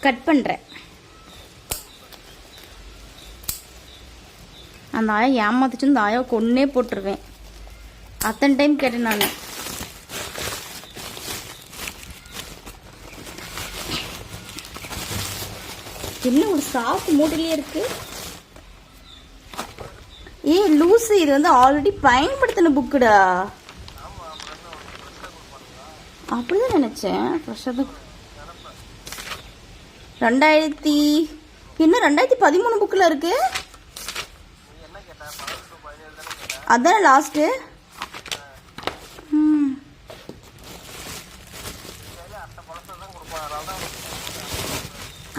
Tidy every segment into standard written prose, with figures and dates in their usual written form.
Cut பண்ணுறேன். அந்த ஆயா ஏமாத்துச்சு, இந்த ஆயா கொன்னே போட்டுருவேன். அத்தனை டைம் கேட்டேன் நான். என்ன ஒரு சாப்பிட்டு மூட்டையிலே இருக்கு. லூசு, இது வந்து ஆல்ரெடி பயன்படுத்தின புக்குடா. அப்படிதான் நினைச்சேன். 2013 புக்கில் இருக்கு. அதானே லாஸ்ட்டு.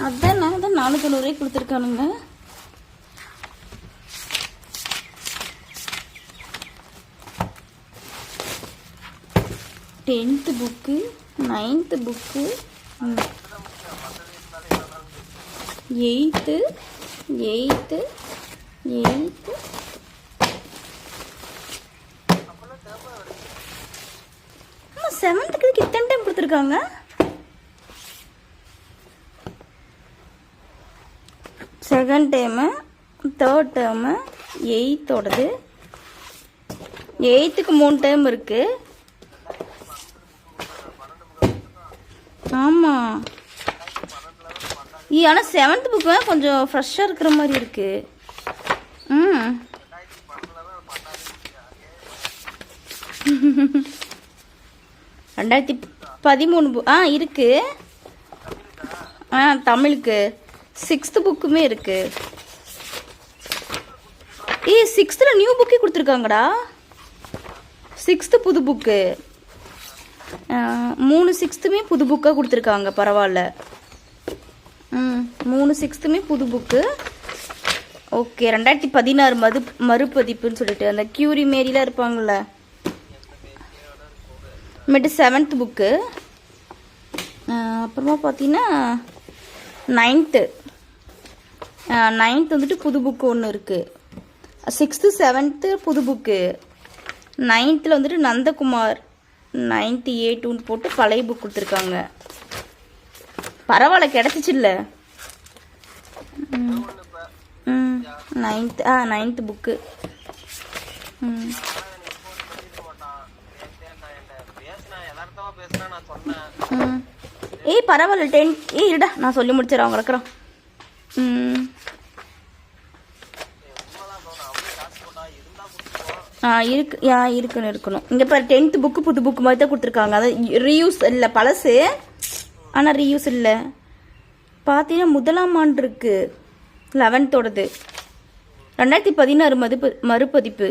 அதான் 490 கொடுத்துருக்கானுங்க. Tenth book, 9th book, 8th 7th இத்தனை டைம் கொடுத்துருக்காங்க. Second term, third term, 8th 8th 3 term இருக்கு. ஆமாம். ஆனால் 7th புக்கு கொஞ்சம் ஃப்ரெஷ்ஷாக இருக்கிற மாதிரி இருக்கு. 2013 இருக்கு. தமிழுக்கு 6th புக்குமே இருக்கு. 6th நியூ புக்கே கொடுத்துருக்காங்கடா. 6th புது புக்கு, 3 6th புது புக்காக கொடுத்துருக்காங்க. பரவாயில்ல. 3 6th புது புக்கு. ஓகே. 2016 மறுபதிப்புன்னு சொல்லிட்டு அந்த கியூரி மேரிலாம் இருப்பாங்கள்ல. மேட்டு 7th புக்கு. அப்புறமா பார்த்தீங்கன்னா 9th வந்துட்டு புது புக்கு ஒன்று இருக்குது. 6th 7th புது புக்கு. 9th வந்துட்டு நந்தகுமார் 9th A2 போட்டு பழைய புக் கொடுத்துருக்காங்க. பரவாயில்ல, கிடச்சிச்சு இல்லை. 9th book. பரவாயில்ல. 10th இருடா, நான் சொல்லி முடிச்சிடறேன். அவங்க இருக்கிறோம். இருக்கணும். இங்கே இப்போ 10th புக்கு புது புக்கு மாதிரி தான் கொடுத்துருக்காங்க. அதாவது ரீயூஸ் இல்லை, பழசு. ஆனால் ரீயூஸ் இல்லை. பார்த்தீங்கன்னா 1ஆம் ஆண்டு இருக்கு. 11th 2016 மறுபதிப்பு.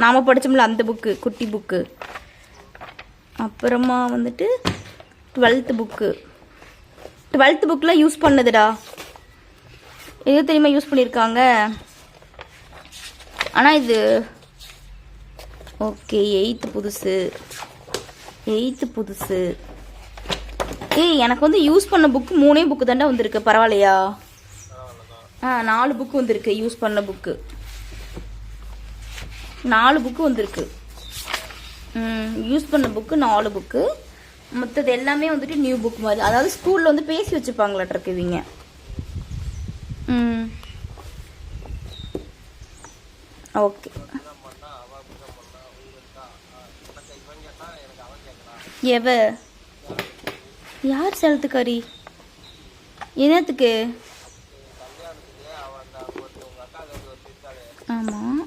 நாம் படித்தோம்ல அந்த புக்கு, குட்டி புக்கு. அப்புறமா வந்துட்டு 12th புக்கு. 12th புக்கில் யூஸ் பண்ணதுடா. எது தெரியுமா யூஸ் பண்ணியிருக்காங்க? ஆனால் இது ஓகே. 8th புதுசு. எனக்கு வந்து யூஸ் பண்ண புக்கு 3 புக்கு தாண்டா வந்திருக்கு. பரவாயில்லையா? 4 புக்கு வந்திருக்கு. யூஸ் பண்ண புக்கு 4 புக்கு வந்திருக்கு. யூஸ் பண்ண புக்கு 4 புக்கு. மற்றது எல்லாமே வந்துட்டு நியூ புக் மாதிரி. அதாவது ஸ்கூலில் வந்து பேசி வச்சுப்பாங்களாட்ட இவங்க. ஓகே. யார் சேலத்துக்காரி? என்னத்துக்கு? ஆமாம்.